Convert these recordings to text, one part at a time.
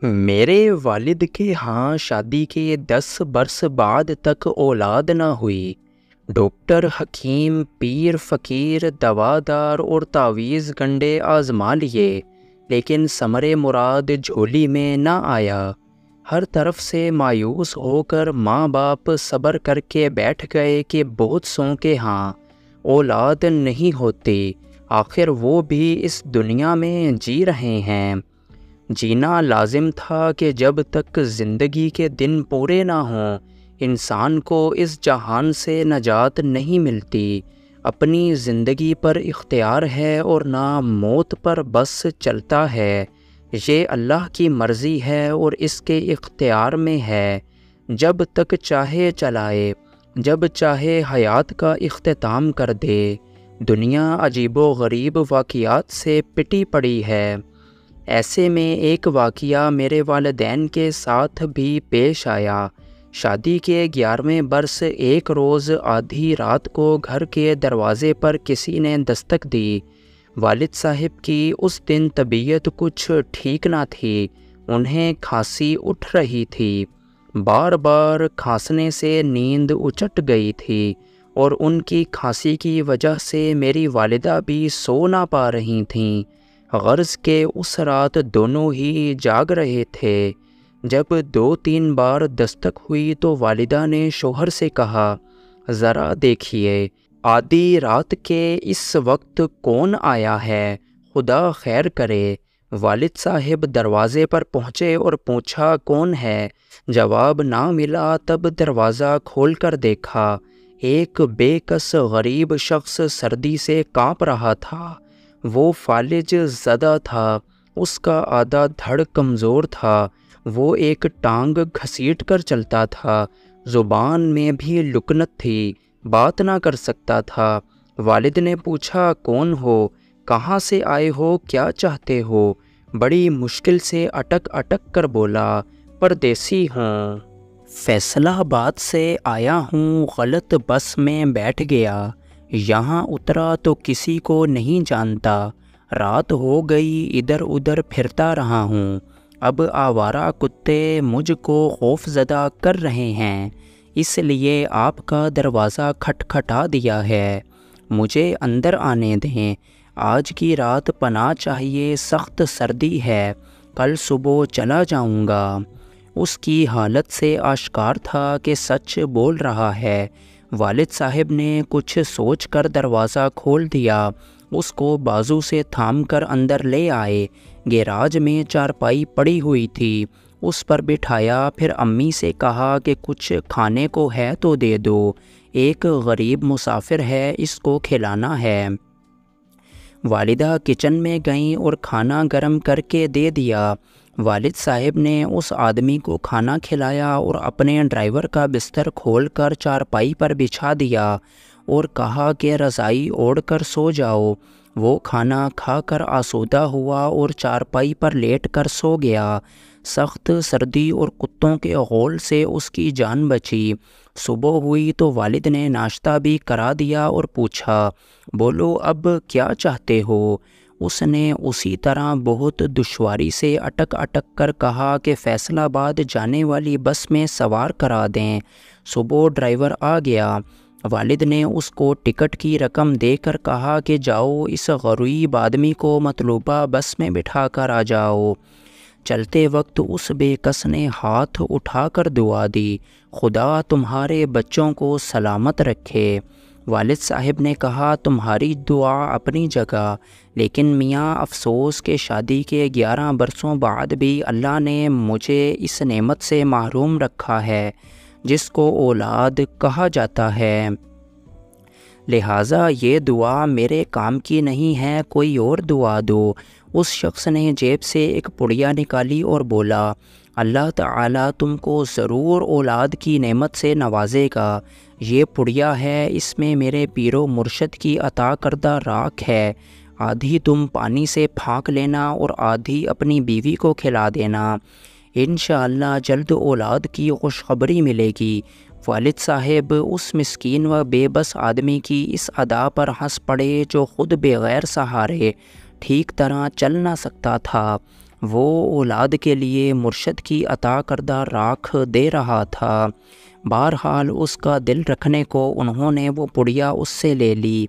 میرے والد کے ہاں شادی کے 10 برس بعد تک اولاد نہ ہوئی۔ ڈاکٹر، حکیم، پیر، فقیر، دوادار اور تعویذ گنڈے آزما لیے، لیکن ثمر مراد جھولی میں نہ آیا۔ ہر طرف سے مایوس ہو کر ماں باپ صبر کر کے بیٹھ گئے کہ بہت سوں کے ہاں اولاد نہیں ہوتی، آخر وہ بھی اس دنیا میں جی رہے ہیں۔ جینا لازم تھا کہ جب تک زندگی کے دن پورے نہ ہوں انسان کو اس جہان سے نجات نہیں ملتی۔ اپنی زندگی پر اختیار ہے اور نہ موت پر بس چلتا ہے۔ یہ اللہ کی مرضی ہے اور اس کے اختیار میں ہے، جب تک چاہے چلائے، جب چاہے حیات کا اختتام کر دے۔ دنیا عجیب و غریب واقعات سے پٹی پڑی ہے۔ ایسے میں ایک واقعہ میرے والدین کے ساتھ بھی پیش آیا۔ شادی کے 11ویں برس ایک روز آدھی رات کو گھر کے دروازے پر کسی نے دستک دی۔ والد صاحب کی اس دن طبیعت کچھ ٹھیک نہ تھی، انہیں کھانسی اٹھ رہی تھی، بار بار کھانسنے سے نیند اچٹ گئی تھی اور ان کی کھانسی کی وجہ سے میری والدہ بھی سو نہ پا رہی تھیں۔ غرض کہ اس رات دونوں ہی جاگ رہے تھے۔ جب 2-3 بار دستک ہوئی تو والدہ نے شوہر سے کہا، ذرا دیکھیے آدھی رات کے اس وقت کون آیا ہے، خدا خیر کرے۔ والد صاحب دروازے پر پہنچے اور پوچھا کون ہے۔ جواب نہ ملا، تب دروازہ کھول کر دیکھا، ایک بے کس غریب شخص سردی سے کانپ رہا تھا۔ وہ فالج زدہ تھا، اس کا آدھا دھڑ کمزور تھا، وہ ایک ٹانگ گھسیٹ کر چلتا تھا، زبان میں بھی لکنت تھی، بات نہ کر سکتا تھا۔ والد نے پوچھا کون ہو، کہاں سے آئے ہو، کیا چاہتے ہو؟ بڑی مشکل سے اٹک اٹک کر بولا، پردیسی ہوں، فیصلہ آباد سے آیا ہوں، غلط بس میں بیٹھ گیا، یہاں اترا تو کسی کو نہیں جانتا، رات ہو گئی، ادھر ادھر پھرتا رہا ہوں، اب آوارہ کتے مجھ کو خوف زدہ کر رہے ہیں، اس لیے آپ کا دروازہ کھٹکھٹا دیا ہے، مجھے اندر آنے دیں، آج کی رات پناہ چاہیے، سخت سردی ہے، کل صبح چلا جاؤں گا۔ اس کی حالت سے آشکار تھا کہ سچ بول رہا ہے۔ والد صاحب نے کچھ سوچ کر دروازہ کھول دیا، اس کو بازو سے تھام کر اندر لے آئے۔ گیراج میں چارپائی پڑی ہوئی تھی، اس پر بٹھایا، پھر امی سے کہا کہ کچھ کھانے کو ہے تو دے دو، ایک غریب مسافر ہے، اس کو کھلانا ہے۔ والدہ کچن میں گئیں اور کھانا گرم کر کے دے دیا۔ والد صاحب نے اس آدمی کو کھانا کھلایا اور اپنے ڈرائیور کا بستر کھول کر چارپائی پر بچھا دیا اور کہا کہ رضائی اوڑھ کر سو جاؤ۔ وہ کھانا کھا کر آسودہ ہوا اور چارپائی پر لیٹ کر سو گیا۔ سخت سردی اور کتوں کے غول سے اس کی جان بچی۔ صبح ہوئی تو والد نے ناشتہ بھی کرا دیا اور پوچھا، بولو اب کیا چاہتے ہو؟ اس نے اسی طرح بہت دشواری سے اٹک اٹک کر کہا کہ فیصل آباد جانے والی بس میں سوار کرا دیں۔ صبح ڈرائیور آ گیا۔ والد نے اس کو ٹکٹ کی رقم دے کر کہا کہ جاؤ اس غریب آدمی کو مطلوبہ بس میں بٹھا کر آ جاؤ۔ چلتے وقت اس بے کس نے ہاتھ اٹھا کر دعا دی، خدا تمہارے بچوں کو سلامت رکھے۔ والد صاحب نے کہا تمہاری دعا اپنی جگہ، لیکن میاں افسوس کہ شادی کے 11 برسوں بعد بھی اللہ نے مجھے اس نعمت سے محروم رکھا ہے جس کو اولاد کہا جاتا ہے، لہٰذا یہ دعا میرے کام کی نہیں ہے، کوئی اور دعا دو۔ اس شخص نے جیب سے ایک پڑیا نکالی اور بولا، اللہ تعالیٰ تم کو ضرور اولاد کی نعمت سے نوازے گا۔ یہ پڑیا ہے، اس میں میرے پیر و مرشد کی عطا کردہ راکھ ہے، آدھی تم پانی سے پھانک لینا اور آدھی اپنی بیوی کو کھلا دینا، انشاءاللہ جلد اولاد کی خوشخبری ملے گی۔ والد صاحب اس مسکین و بے بس آدمی کی اس ادا پر ہنس پڑے جو خود بغیر سہارے ٹھیک طرح چل نہ سکتا تھا۔ وہ اولاد کے لیے مرشد کی عطا کردہ راکھ دے رہا تھا۔ بہرحال اس کا دل رکھنے کو انہوں نے وہ پڑیا اس سے لے لی۔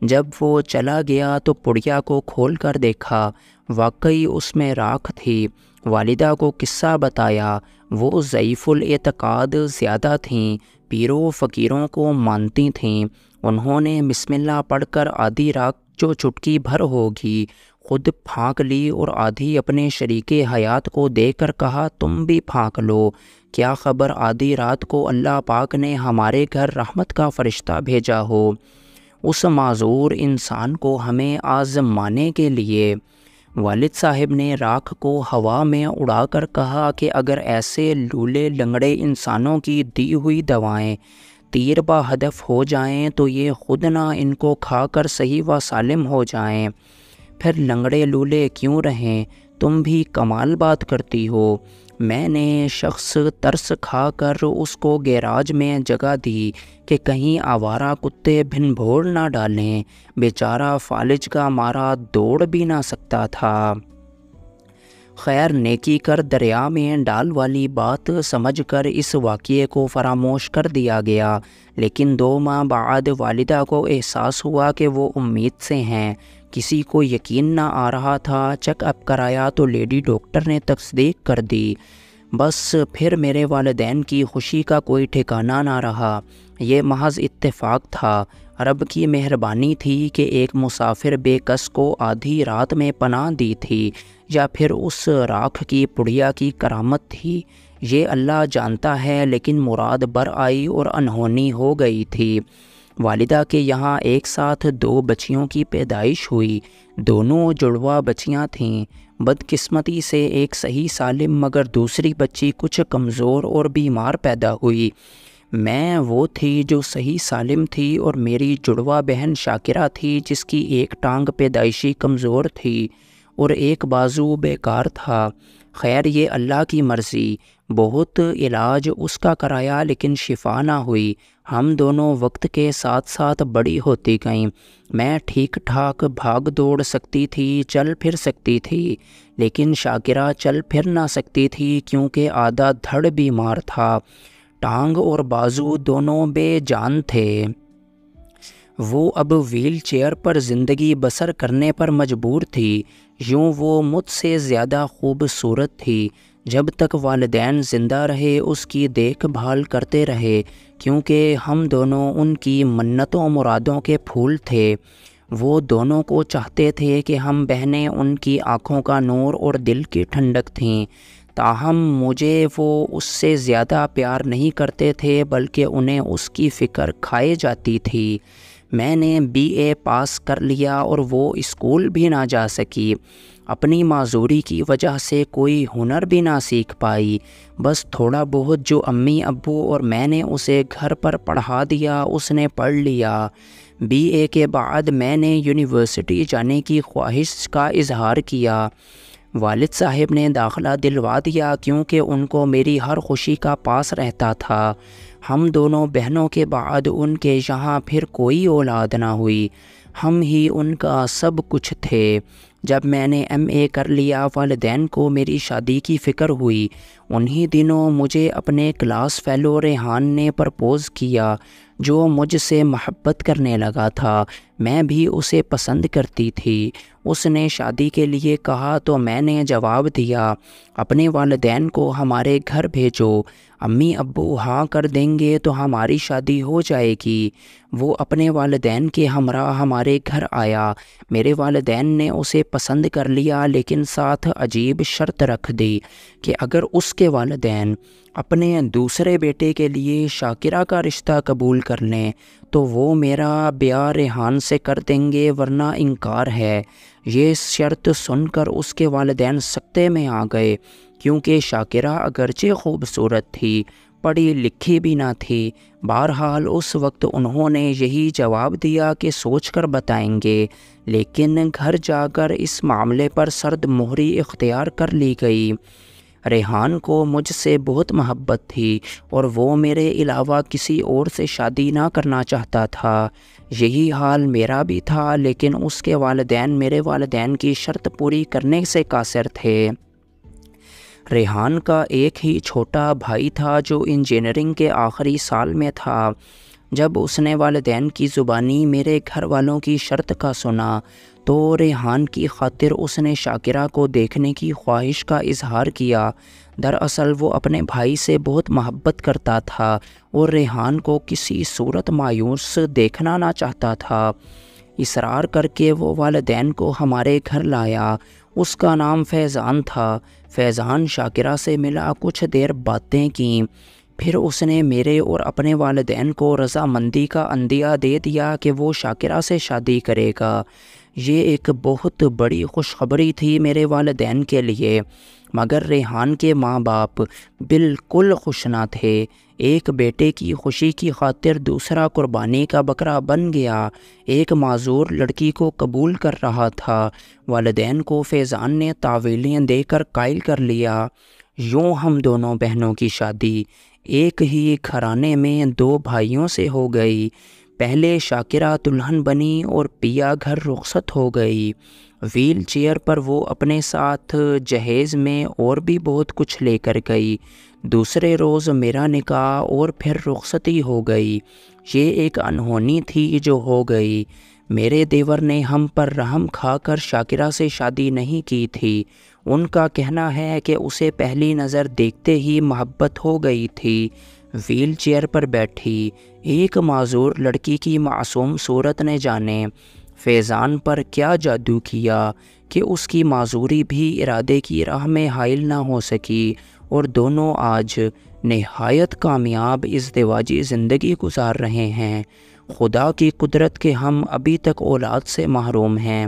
جب وہ چلا گیا تو پڑیا کو کھول کر دیکھا، واقعی اس میں راکھ تھی۔ والدہ کو قصہ بتایا۔ وہ ضعیف الاعتقاد زیادہ تھیں، پیروں فقیروں کو مانتی تھیں۔ انہوں نے بسم اللہ پڑھ کر آدھی راکھ جو چٹکی بھر ہوگی خود پھانک لی اور آدھی اپنے شریک حیات کو دے کر کہا تم بھی پھانک لو۔ کیا خبر آدھی رات کو اللہ پاک نے ہمارے گھر رحمت کا فرشتہ بھیجا ہو اس معذور انسان کو ہمیں آزمانے کے لیے۔ والد صاحب نے راکھ کو ہوا میں اڑا کر کہا کہ اگر ایسے لولے لنگڑے انسانوں کی دی ہوئی دوائیں تیر با ہدف ہو جائیں تو یہ خود نہ ان کو کھا کر صحیح و سالم ہو جائیں، پھر لنگڑے لولے کیوں رہیں؟ تم بھی کمال بات کرتی ہو۔ میں نے شخص ترس کھا کر اس کو گیراج میں جگہ دی کہ کہیں آوارہ کتے بھن بھوڑ نہ ڈالیں۔ بیچارہ فالج کا مارا دوڑ بھی نہ سکتا تھا۔ خیر نیکی کر دریا میں ڈال والی بات سمجھ کر اس واقعے کو فراموش کر دیا گیا، لیکن 2 ماہ بعد والدہ کو احساس ہوا کہ وہ امید سے ہیں۔ کسی کو یقین نہ آ رہا تھا۔ چیک اپ کرایا تو لیڈی ڈاکٹر نے تصدیق کر دی۔ بس پھر میرے والدین کی خوشی کا کوئی ٹھکانہ نہ رہا۔ یہ محض اتفاق تھا، رب کی مہربانی تھی کہ ایک مسافر بے کس کو آدھی رات میں پناہ دی تھی، یا پھر اس راکھ کی پڑیا کی کرامت تھی، یہ اللہ جانتا ہے، لیکن مراد بر آئی اور انہونی ہو گئی تھی۔ والدہ کے یہاں ایک ساتھ 2 بچیوں کی پیدائش ہوئی۔ دونوں جڑواں بچیاں تھیں۔ بدقسمتی سے ایک صحیح سالم مگر دوسری بچی کچھ کمزور اور بیمار پیدا ہوئی۔ میں وہ تھی جو صحیح سالم تھی اور میری جڑواں بہن شاکرہ تھی جس کی ایک ٹانگ پیدائشی کمزور تھی اور ایک بازو بیکار تھا۔ خیر یہ اللہ کی مرضی۔ بہت علاج اس کا کرایا لیکن شفا نہ ہوئی۔ ہم دونوں وقت کے ساتھ ساتھ بڑی ہوتی گئیں۔ میں ٹھیک ٹھاک بھاگ دوڑ سکتی تھی، چل پھر سکتی تھی، لیکن شاکرہ چل پھر نہ سکتی تھی کیونکہ آدھا دھڑ بیمار تھا۔ ٹانگ اور بازو دونوں بے جان تھے۔ وہ اب ویل چیئر پر زندگی بسر کرنے پر مجبور تھی۔ یوں وہ مجھ سے زیادہ خوبصورت تھی۔ جب تک والدین زندہ رہے اس کی دیکھ بھال کرتے رہے، کیونکہ ہم دونوں ان کی منتوں مرادوں کے پھول تھے۔ وہ دونوں کو چاہتے تھے کہ ہم بہنیں ان کی آنکھوں کا نور اور دل کی ٹھنڈک تھیں۔ تاہم مجھے وہ اس سے زیادہ پیار نہیں کرتے تھے بلکہ انہیں اس کی فکر کھائے جاتی تھی۔ میں نے BA پاس کر لیا اور وہ اسکول بھی نہ جا سکی۔ اپنی معذوری کی وجہ سے کوئی ہنر بھی نہ سیکھ پائی۔ بس تھوڑا بہت جو امی ابو اور میں نے اسے گھر پر پڑھا دیا اس نے پڑھ لیا۔ BA کے بعد میں نے یونیورسٹی جانے کی خواہش کا اظہار کیا۔ والد صاحب نے داخلہ دلوا دیا کیونکہ ان کو میری ہر خوشی کا پاس رہتا تھا۔ ہم دونوں بہنوں کے بعد ان کے یہاں پھر کوئی اولاد نہ ہوئی۔ ہم ہی ان کا سب کچھ تھے۔ جب میں نے MA کر لیا والدین کو میری شادی کی فکر ہوئی۔ انہی دنوں مجھے اپنے کلاس فیلو ریحان نے پرپوز کیا، جو مجھ سے محبت کرنے لگا تھا۔ میں بھی اسے پسند کرتی تھی۔ اس نے شادی کے لیے کہا تو میں نے جواب دیا، اپنے والدین کو ہمارے گھر بھیجو، امی ابو ہاں کر دیں گے تو ہماری شادی ہو جائے گی۔ وہ اپنے والدین کے ہمراہ ہمارے گھر آیا۔ میرے والدین نے اسے پسند کر لیا لیکن ساتھ عجیب شرط رکھ دی کہ اگر اس کے والدین اپنے دوسرے بیٹے کے لیے شاکرہ کا رشتہ قبول کر لیں تو وہ میرا بیاہ ریحان سے کر دیں گے ورنہ انکار ہے۔ یہ شرط سن کر اس کے والدین سکتے میں آ گئے، کیونکہ شاکرہ اگرچہ خوبصورت تھی، پڑھی لکھی بھی نہ تھی۔ بہرحال اس وقت انہوں نے یہی جواب دیا کہ سوچ کر بتائیں گے، لیکن گھر جا کر اس معاملے پر سرد مہری اختیار کر لی گئی۔ ریحان کو مجھ سے بہت محبت تھی اور وہ میرے علاوہ کسی اور سے شادی نہ کرنا چاہتا تھا۔ یہی حال میرا بھی تھا، لیکن اس کے والدین میرے والدین کی شرط پوری کرنے سے قاصر تھے۔ ریحان کا ایک ہی چھوٹا بھائی تھا جو انجینئرنگ کے آخری سال میں تھا۔ جب اس نے والدین کی زبانی میرے گھر والوں کی شرط کا سنا تو ریحان کی خاطر اس نے شاکرہ کو دیکھنے کی خواہش کا اظہار کیا۔ دراصل وہ اپنے بھائی سے بہت محبت کرتا تھا اور ریحان کو کسی صورت مایوس دیکھنا نہ چاہتا تھا۔ اصرار کر کے وہ والدین کو ہمارے گھر لایا۔ اس کا نام فیضان تھا۔ فیضان شاکرہ سے ملا، کچھ دیر باتیں کیں، پھر اس نے میرے اور اپنے والدین کو رضامندی کا عندیہ دے دیا کہ وہ شاکرہ سے شادی کرے گا۔ یہ ایک بہت بڑی خوشخبری تھی میرے والدین کے لیے، مگر ریحان کے ماں باپ بالکل خوش نہ تھے۔ ایک بیٹے کی خوشی کی خاطر دوسرا قربانی کا بکرا بن گیا۔ ایک معذور لڑکی کو قبول کر رہا تھا۔ والدین کو فیضان نے تعویلیں دے کر قائل کر لیا۔ یوں ہم دونوں بہنوں کی شادی ایک ہی گھرانے میں دو بھائیوں سے ہو گئی۔ پہلے شاکرہ دلہن بنی اور پیا گھر رخصت ہو گئی۔ ویل چیئر پر وہ اپنے ساتھ جہیز میں اور بھی بہت کچھ لے کر گئی۔ دوسرے روز میرا نکاح اور پھر رخصتی ہو گئی۔ یہ ایک انہونی تھی جو ہو گئی۔ میرے دیور نے ہم پر رحم کھا کر شاکرہ سے شادی نہیں کی تھی۔ ان کا کہنا ہے کہ اسے پہلی نظر دیکھتے ہی محبت ہو گئی تھی۔ ویل چیئر پر بیٹھی ایک معذور لڑکی کی معصوم صورت نے جانے فیضان پر کیا جادو کیا کہ اس کی معذوری بھی ارادے کی راہ میں حائل نہ ہو سکی، اور دونوں آج نہایت کامیاب ازدواجی زندگی گزار رہے ہیں۔ خدا کی قدرت کہ ہم ابھی تک اولاد سے محروم ہیں،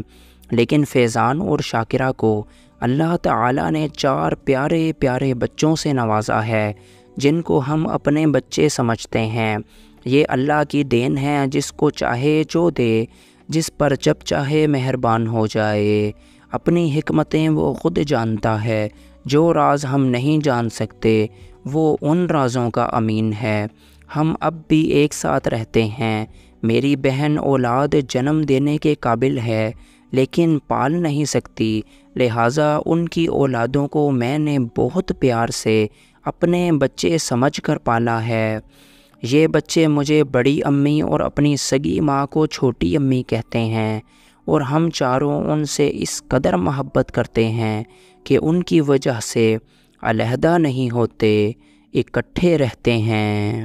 لیکن فیضان اور شاکرہ کو اللہ تعالیٰ نے 4 پیارے پیارے بچوں سے نوازا ہے جن کو ہم اپنے بچے سمجھتے ہیں۔ یہ اللہ کی دین ہے، جس کو چاہے جو دے، جس پر جب چاہے مہربان ہو جائے۔ اپنی حکمتیں وہ خود جانتا ہے، جو راز ہم نہیں جان سکتے وہ ان رازوں کا امین ہے۔ ہم اب بھی ایک ساتھ رہتے ہیں۔ میری بہن اولاد جنم دینے کے قابل ہے لیکن پال نہیں سکتی، لہٰذا ان کی اولادوں کو میں نے بہت پیار سے اپنے بچے سمجھ کر پالا ہے۔ یہ بچے مجھے بڑی امی اور اپنی سگی ماں کو چھوٹی امی کہتے ہیں، اور ہم چاروں ان سے اس قدر محبت کرتے ہیں کہ ان کی وجہ سے علیحدہ نہیں ہوتے، اکٹھے رہتے ہیں۔